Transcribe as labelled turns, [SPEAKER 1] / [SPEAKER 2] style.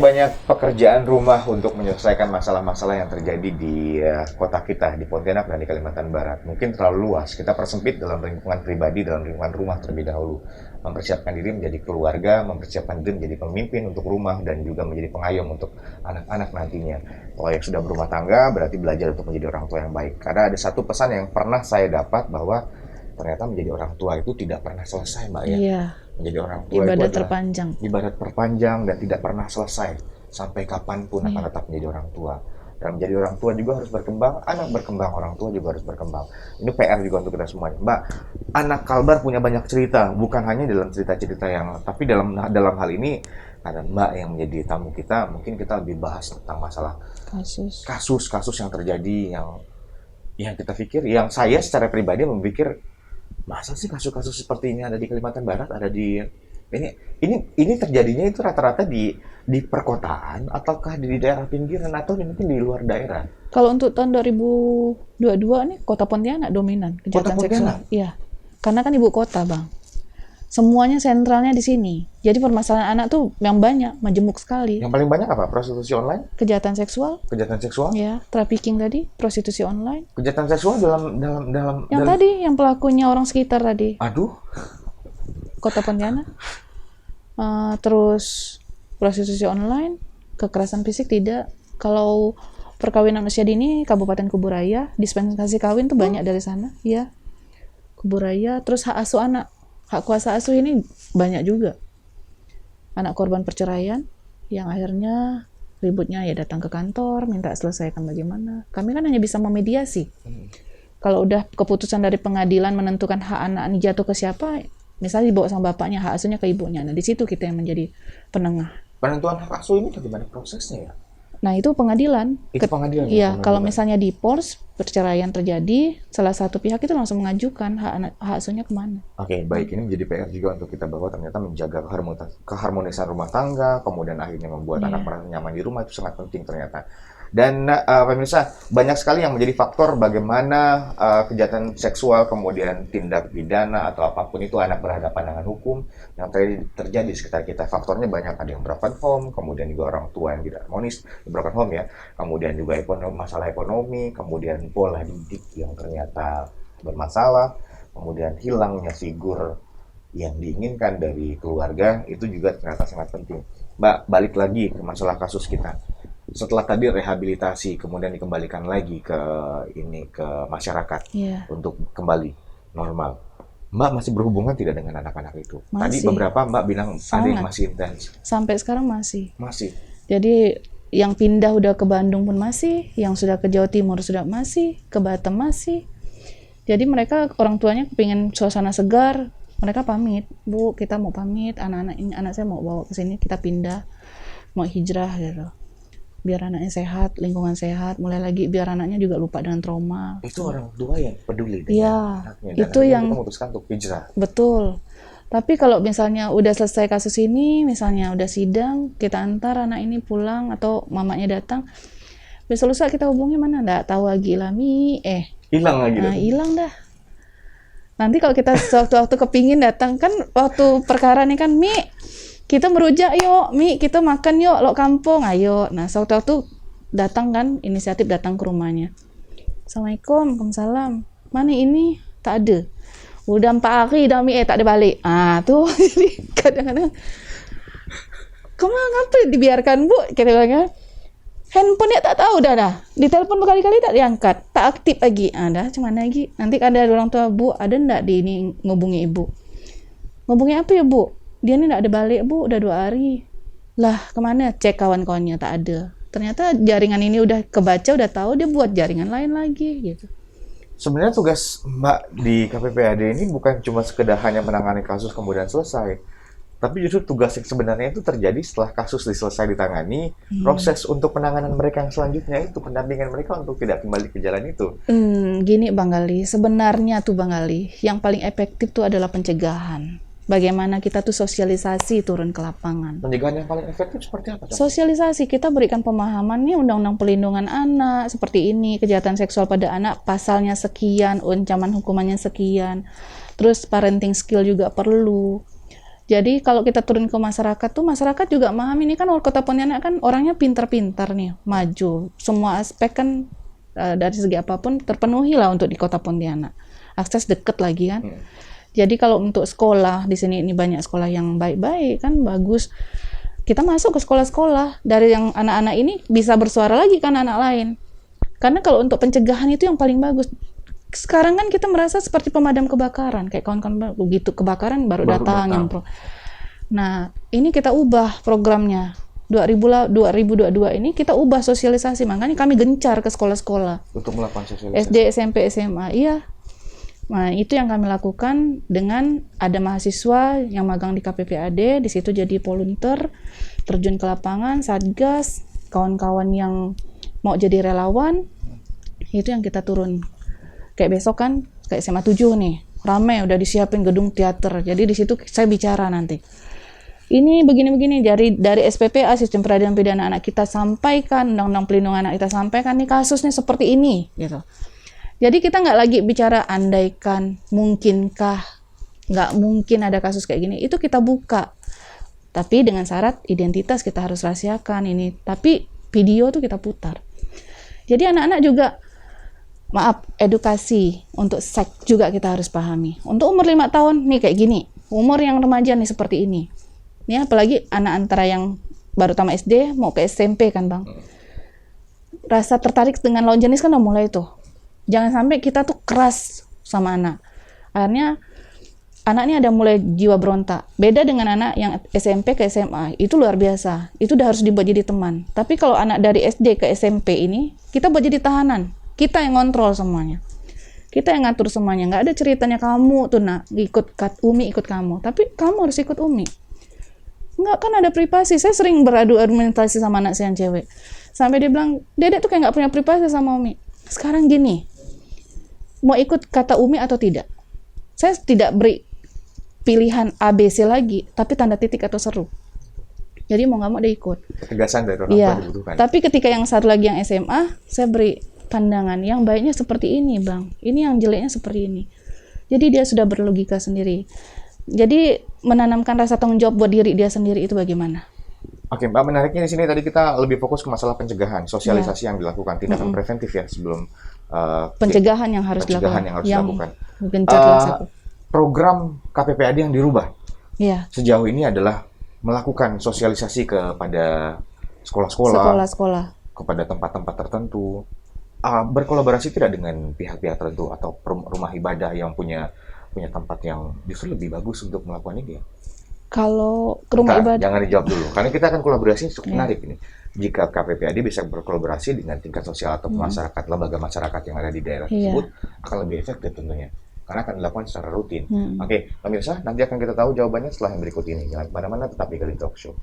[SPEAKER 1] banyak pekerjaan rumah untuk menyelesaikan masalah-masalah yang terjadi di kota kita, di Pontianak dan di Kalimantan Barat. Mungkin terlalu luas, kita persempit dalam lingkungan pribadi, dalam lingkungan rumah terlebih dahulu. Mempersiapkan diri menjadi keluarga, mempersiapkan diri menjadi pemimpin untuk rumah, dan juga menjadi pengayom untuk anak-anak nantinya. Kalau yang sudah berumah tangga, berarti belajar untuk menjadi orang tua yang baik. Karena ada satu pesan yang pernah saya dapat, bahwa ternyata menjadi orang tua itu tidak pernah selesai, Mbak ya.
[SPEAKER 2] Iya,
[SPEAKER 1] Menjadi orang tua itu
[SPEAKER 2] ibadah
[SPEAKER 1] adalah
[SPEAKER 2] terpanjang.
[SPEAKER 1] ibadat terpanjang dan tidak pernah selesai. Sampai kapanpun akan tetap menjadi orang tua. Dan menjadi orang tua juga harus berkembang, anak berkembang, orang tua juga harus berkembang. Ini PR juga untuk kita semuanya. Mbak, anak Kalbar punya banyak cerita, bukan hanya dalam cerita-cerita yang, tapi dalam hal ini ada Mbak yang menjadi tamu kita. Mungkin kita lebih bahas tentang masalah kasus-kasus yang terjadi, yang kita pikir, yang saya secara pribadi memikir, masa sih kasus-kasus seperti ini ada di Kalimantan Barat, ada di ini terjadinya itu rata-rata di perkotaan, ataukah di daerah pinggiran, atau mungkin di luar daerah?
[SPEAKER 2] Kalau untuk tahun 2022 nih, kota Pontianak dominan kejahatan seksual. Iya, karena kan ibu kota, Bang. Semuanya sentralnya di sini. Jadi permasalahan anak tuh yang banyak, majemuk sekali.
[SPEAKER 1] Yang paling banyak apa? Prostitusi online?
[SPEAKER 2] Kejahatan seksual?
[SPEAKER 1] Kejahatan seksual?
[SPEAKER 2] Ya, trafficking tadi, prostitusi online.
[SPEAKER 1] Kejahatan seksual
[SPEAKER 2] Yang tadi, yang pelakunya orang sekitar tadi.
[SPEAKER 1] Aduh.
[SPEAKER 2] Kota Pontianak. Terus prostitusi online, kekerasan fisik tidak. Kalau perkawinan usia dini, Kabupaten Kuburaya, dispensasi kawin tuh banyak dari sana, ya. Kuburaya, terus hak asuh anak, hak kuasa asuh ini banyak juga. Anak korban perceraian, yang akhirnya ributnya ya datang ke kantor, minta selesaikan bagaimana. Kami kan hanya bisa memediasi. Kalau udah keputusan dari pengadilan menentukan hak anak ini jatuh ke siapa, misalnya dibawa sama bapaknya, hak asuhnya ke ibunya. Nah, di situ kita yang menjadi penengah.
[SPEAKER 1] Penentuan hak asuh ini bagaimana prosesnya ya?
[SPEAKER 2] Nah, itu pengadilan.
[SPEAKER 1] Itu pengadilan.
[SPEAKER 2] Iya, kalau misalnya di Polres perceraian terjadi, salah satu pihak itu langsung mengajukan hak asuhnya kemana.
[SPEAKER 1] Oke, baik. Ini menjadi PR juga untuk kita, bahwa ternyata menjaga keharmonisan rumah tangga, kemudian akhirnya membuat anak merasa nyaman di rumah, itu sangat penting ternyata. Dan pemirsa, banyak sekali yang menjadi faktor bagaimana kejahatan seksual, kemudian tindak pidana atau apapun itu anak berhadapan dengan hukum yang terjadi di sekitar kita. Faktornya banyak, ada yang broken home, kemudian juga orang tua yang tidak harmonis, broken home ya, kemudian juga masalah ekonomi, kemudian pola didik yang ternyata bermasalah, kemudian hilangnya figur yang diinginkan dari keluarga, itu juga ternyata sangat penting. Mbak, balik lagi ke masalah kasus kita. Setelah tadi rehabilitasi, kemudian dikembalikan lagi ke masyarakat untuk kembali normal. Mbak masih berhubungan tidak dengan anak-anak itu? Tadi beberapa Mbak bilang ada yang masih intens.
[SPEAKER 2] Sampai sekarang masih.
[SPEAKER 1] Masih.
[SPEAKER 2] Jadi yang pindah udah ke Bandung pun masih, yang sudah ke Jawa Timur sudah masih, ke Batam masih. Jadi mereka, orang tuanya kepingin suasana segar, mereka pamit, Bu, kita mau pamit, anak saya mau bawa ke sini, kita pindah, mau hijrah gitu. Biar anaknya sehat, lingkungan sehat, mulai lagi biar anaknya juga lupa dengan trauma.
[SPEAKER 1] Itu orang tua yang peduli
[SPEAKER 2] dengan anaknya. Itu yang
[SPEAKER 1] memutuskan untuk hijrah.
[SPEAKER 2] Betul. Tapi kalau misalnya udah selesai kasus ini, misalnya udah sidang, kita antar anak ini pulang atau mamanya datang, besok lusa kita hubungi mana? Nggak tahu lagi lah,
[SPEAKER 1] hilang lagi.
[SPEAKER 2] Hilang dah. Nanti kalau kita waktu kepingin datang, kan waktu perkara nih kan, kita merujak yuk, kita makan yuk, lo kampung, ayo. Nah, sewaktu datang kan, inisiatif datang ke rumahnya. Assalamualaikum, waalaikumsalam. Mana ini? Tak ada. Udah 4 hari dah tak ada balik. Tuh, jadi kadang-kadang, ngapa dibiarkan, Bu? Kita bilang, handphone dia tak tahu dah. Ditelepon berkali-kali tak diangkat, tak aktif lagi. Dah, cuman lagi. Nanti ada orang tua, Bu, ada ndak di ini ngubungi ibu? Ngubungi apa ya, Bu? Dia ini nggak ada balik, Bu, udah 2 hari. Lah, kemana? Cek kawan-kawannya, tak ada. Ternyata jaringan ini udah kebaca, udah tahu, dia buat jaringan lain lagi, gitu.
[SPEAKER 1] Sebenarnya tugas Mbak di KPPAD ini bukan cuma sekedar hanya menangani kasus kemudian selesai. Tapi justru tugas yang sebenarnya itu terjadi setelah kasus selesai ditangani, proses untuk penanganan mereka yang selanjutnya itu, pendampingan mereka untuk tidak kembali ke jalan itu.
[SPEAKER 2] Gini Bang Gali, sebenarnya tuh Bang Gali, yang paling efektif tuh adalah pencegahan. Bagaimana kita tuh sosialisasi turun ke lapangan.
[SPEAKER 1] Pencegahan yang paling efektif seperti apa?
[SPEAKER 2] Sosialisasi, kita berikan pemahaman nih Undang-Undang Perlindungan Anak seperti ini, kejahatan seksual pada anak pasalnya sekian, ancaman hukumannya sekian. Terus parenting skill juga perlu. Jadi kalau kita turun ke masyarakat tuh, masyarakat juga memahami, ini kan Kota Pontianak kan orangnya pintar-pintar nih, maju. Semua aspek kan dari segi apapun terpenuhi lah untuk di Kota Pontianak. Akses deket lagi kan. Jadi kalau untuk sekolah, di sini ini banyak sekolah yang baik-baik kan, bagus. Kita masuk ke sekolah-sekolah, dari yang anak-anak ini bisa bersuara lagi kan anak lain. Karena kalau untuk pencegahan itu yang paling bagus. Sekarang kan kita merasa seperti pemadam kebakaran, kayak kawan-kawan begitu kebakaran baru datang. Nah, ini kita ubah programnya. 2022 ini kita ubah sosialisasi, makanya kami gencar ke sekolah-sekolah.
[SPEAKER 1] Untuk melakukan sosialisasi.
[SPEAKER 2] SD, SMP, SMA, iya. Nah, itu yang kami lakukan dengan ada mahasiswa yang magang di KPPAD, di situ jadi volunteer, terjun ke lapangan, satgas, kawan-kawan yang mau jadi relawan, itu yang kita turun. Kayak besok kan, kayak SMA 7 nih, ramai udah disiapin gedung teater. Jadi di situ saya bicara nanti. Ini begini-begini, dari SPPA, Sistem Peradilan Pidana Anak kita sampaikan, Undang-Undang Pelindungan Anak kita sampaikan, nih kasusnya seperti ini, gitu. Jadi kita nggak lagi bicara andaikan, mungkinkah, nggak mungkin ada kasus kayak gini, itu kita buka. Tapi dengan syarat identitas kita harus rahasiakan ini, tapi video tuh kita putar. Jadi anak-anak juga, maaf, edukasi untuk seks juga kita harus pahami. Untuk umur 5 tahun, nih kayak gini, umur yang remaja nih seperti ini. Ini apalagi anak antara yang baru tamat SD mau ke SMP kan Bang. Rasa tertarik dengan lawan jenis kan udah mulai tuh. Jangan sampai kita tuh keras sama anak. Akhirnya anak ini ada mulai jiwa berontak. Beda dengan anak yang SMP ke SMA, itu luar biasa. Itu udah harus dibuat jadi teman. Tapi kalau anak dari SD ke SMP ini, kita buat jadi tahanan. Kita yang ngontrol semuanya. Kita yang ngatur semuanya. Nggak ada ceritanya kamu tuh nak ikut Umi ikut kamu. Tapi kamu harus ikut Umi. Nggak, kan ada privasi. Saya sering beradu argumentasi sama anak saya yang cewek. Sampai dia bilang, Dedek tuh kayak nggak punya privasi sama Umi. Sekarang gini, mau ikut kata Umi atau tidak? Saya tidak beri pilihan ABC lagi, tapi tanda titik atau seru. Jadi mau nggak mau dia ikut.
[SPEAKER 1] Ketegasan dari orang tua dibutuhkan.
[SPEAKER 2] Tapi ketika yang satu lagi yang SMA, saya beri pandangan yang baiknya seperti ini, Bang. Ini yang jeleknya seperti ini. Jadi dia sudah berlogika sendiri. Jadi menanamkan rasa tanggung jawab buat diri dia sendiri itu bagaimana?
[SPEAKER 1] Oke, Mbak, menariknya di sini tadi kita lebih fokus ke masalah pencegahan, sosialisasi yang dilakukan, tindakan preventif ya sebelum
[SPEAKER 2] pencegahan yang harus dilakukan.
[SPEAKER 1] Program KPPAD yang dirubah
[SPEAKER 2] sejauh
[SPEAKER 1] ini adalah melakukan sosialisasi kepada sekolah-sekolah, kepada tempat-tempat tertentu, berkolaborasi tidak dengan pihak-pihak tertentu atau rumah ibadah yang punya tempat yang justru lebih bagus untuk melakukan ini ya?
[SPEAKER 2] Kalau ke rumah ibadah,
[SPEAKER 1] jangan dijawab dulu, karena kita akan kolaborasi cukup menarik ini. Jika KPPAD bisa berkolaborasi dengan tingkat sosial atau masyarakat, lembaga masyarakat yang ada di daerah tersebut, akan lebih efektif tentunya. Karena akan dilakukan secara rutin. Oke, pemirsa, nanti akan kita tahu jawabannya setelah yang berikut ini. Jangan kemana-mana, tetap di Galin Talk Show.